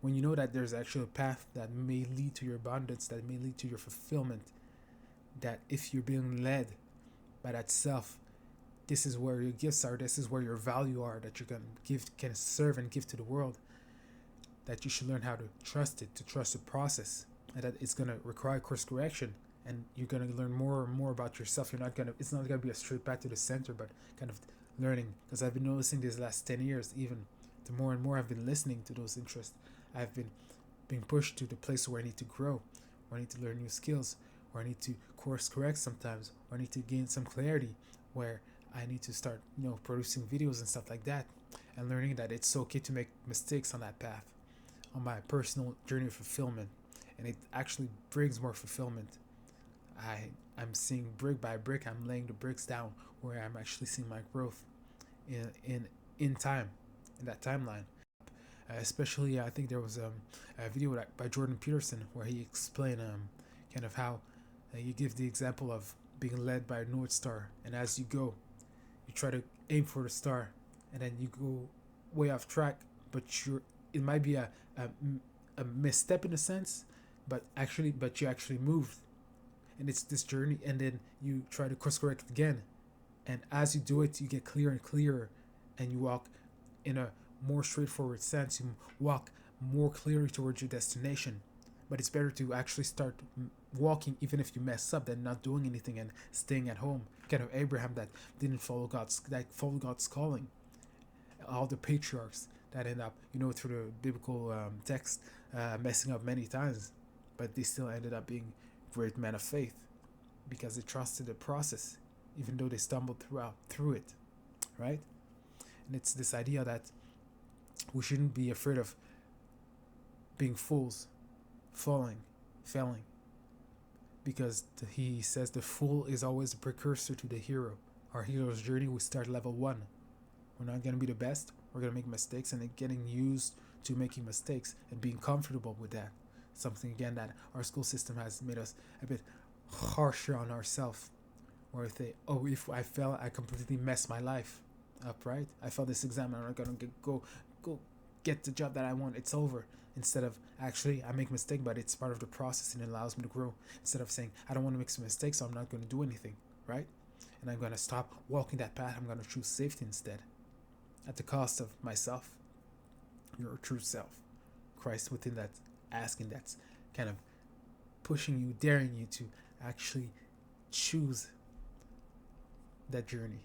when you know that there's actually a path that may lead to your abundance, that may lead to your fulfillment, that if you're being led by that self, this is where your gifts are, this is where your value are, that you can serve and give to the world, that you should learn how to trust it, to trust the process, and that it's going to require course correction, and you're going to learn more and more about yourself. It's not going to be a straight back to the center, but kind of learning. Because I've been noticing these last 10 years, even the more and more I've been listening to those interests, I've been being pushed to the place where I need to grow, where I need to learn new skills, where I need to course correct sometimes, where I need to gain some clarity, where I need to start, producing videos and stuff like that, and learning that it's okay to make mistakes on that path, on my personal journey of fulfillment, and it actually brings more fulfillment. I'm seeing brick by brick. I'm laying the bricks down where I'm actually seeing my growth in time, in that timeline. Especially, I think there was a video by Jordan Peterson where he explained kind of how you give the example of being led by a North Star, and as you go, you try to aim for the star, and then you go way off track, but it might be a misstep in a sense, but you actually moved, and it's this journey, and then you try to course correct again, and as you do it, you get clearer and clearer, and you walk in a more straightforward sense. You walk more clearly towards your destination. But it's better to actually start walking even if you mess up than not doing anything and staying at home. Kind of Abraham that didn't follow God's calling. All the patriarchs that end up, through the biblical text, messing up many times, but they still ended up being great men of faith because they trusted the process, even though they stumbled through it, right? And it's this idea that we shouldn't be afraid of being fools, falling, failing, because he says the fool is always the precursor to the hero. Our hero's journey, we start level 1. We're not going to be the best. We're going to make mistakes, and then getting used to making mistakes and being comfortable with that. Something, again, that our school system has made us a bit harsher on ourselves, where we think, oh, if I fail, I completely mess my life up, right? I failed this exam, I'm not going to go get the job that I want. It's over. Instead of, actually, I make a mistake, but it's part of the process and it allows me to grow. Instead of saying, I don't want to make some mistakes, so I'm not going to do anything, right? And I'm going to stop walking that path. I'm going to choose safety instead, at the cost of myself, your true self, Christ within that, asking, that's kind of pushing you, daring you to actually choose that journey.